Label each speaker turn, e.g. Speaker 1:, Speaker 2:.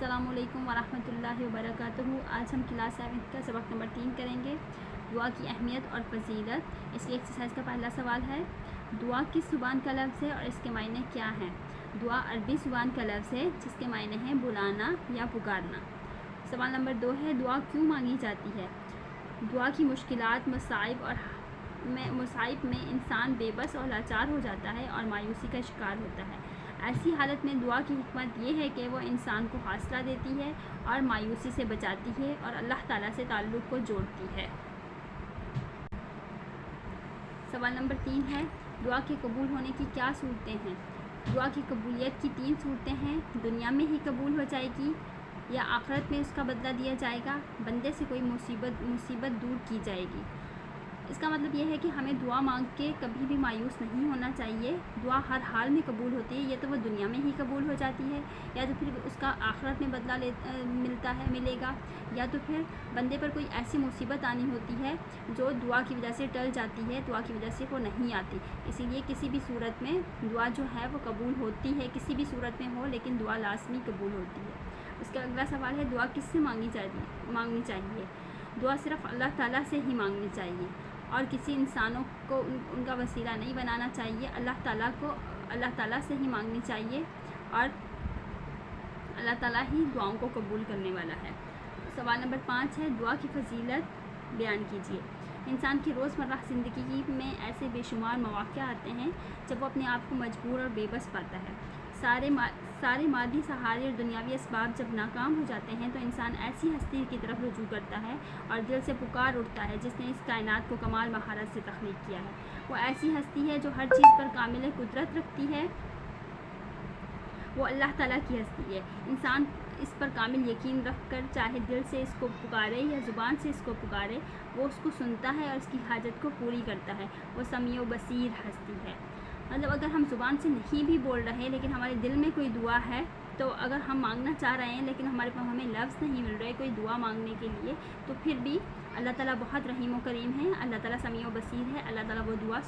Speaker 1: अस्सलाम वालेकुम वरहमतुल्लाहि वबरकातुहू। आज हम क्लास 7 का सबक नंबर 3 करेंगे, दुआ की अहमियत और फजीलत। इसलिए एक्सरसाइज का पहला सवाल है, दुआ किस ज़ुबान का लफ्ज़ है और इसके मायने क्या हैं। दुआ अरबी ज़ुबान का लफ्ज़ है जिसके मायने हैं बुलाना या पुकारना। सवाल नंबर 2 है, दुआ क्यों मांगी जाती है। दुआ की मुश्किलात मुसाइब में इंसान बेबस और लाचार हो जाता है और मायूसी का शिकार होता है। ऐसी हालत में दुआ की हिकमत ये है कि वो इंसान को हौसला देती है और मायूसी से बचाती है और अल्लाह ताला से ताल्लुक़ को जोड़ती है। सवाल नंबर 3 है, दुआ के कबूल होने की क्या सूरतें हैं। दुआ की कबूलियत की 3 सूरतें हैं, दुनिया में ही कबूल हो जाएगी या आखिरत में उसका बदला दिया जाएगा, बंदे से कोई मुसीबत दूर की जाएगी। इसका मतलब यह है कि हमें दुआ मांग के कभी भी मायूस नहीं होना चाहिए। दुआ हर हाल में कबूल होती है, या तो वो दुनिया में ही कबूल हो जाती है या तो फिर उसका आखिरत में बदला मिलेगा, या तो फिर बंदे पर कोई ऐसी मुसीबत आनी होती है जो दुआ की वजह से टल जाती है, दुआ की वजह से वो नहीं आती। इसीलिए किसी भी सूरत में दुआ जो है वो कबूल होती है, किसी भी सूरत में हो, लेकिन दुआ लाजमी कबूल होती है। उसका अगला सवाल है, दुआ किससे मांगनी चाहिए। दुआ सिर्फ़ अल्लाह ताला से ही मांगनी चाहिए और किसी इंसानों को उनका वसीला नहीं बनाना चाहिए। अल्लाह ताला से ही मांगनी चाहिए और अल्लाह ताला ही दुआओं को कबूल करने वाला है। सवाल नंबर 5 है, दुआ की फजीलत बयान कीजिए। इंसान की रोज़मर्रा ज़िंदगी में ऐसे बेशुमार मौक़े आते हैं जब वो अपने आप को मजबूर और बेबस पाता है। सारे मादी सहारे और दुनियावी असबाब जब नाकाम हो जाते हैं तो इंसान ऐसी हस्ती की तरफ रुजू करता है और दिल से पुकार उठता है जिसने इस कायनात को कमाल महारत से तख्लीक किया है। वो ऐसी हस्ती है जो हर चीज़ पर कामिल कुदरत रखती है, वो अल्लाह ताला की हस्ती है। इंसान इस पर कामिल यकीन रख कर चाहे दिल से इसको पुकारे या ज़ुबान से इसको पुकारे, वो उसको सुनता है और उसकी हाजत को पूरी करता है। वो समीओ बसीर हस्ती है। मतलब अगर हम ज़ुबान से नहीं भी बोल रहे लेकिन हमारे दिल में कोई दुआ है, तो अगर हम मांगना चाह रहे हैं लेकिन हमें लफ्ज़ नहीं मिल रहे कोई दुआ मांगने के लिए, तो फिर भी अल्लाह ताला बहुत रहीम व करीम है। अल्लाह ताला समीओ बसीर है। अल्लाह ताला वो दुआ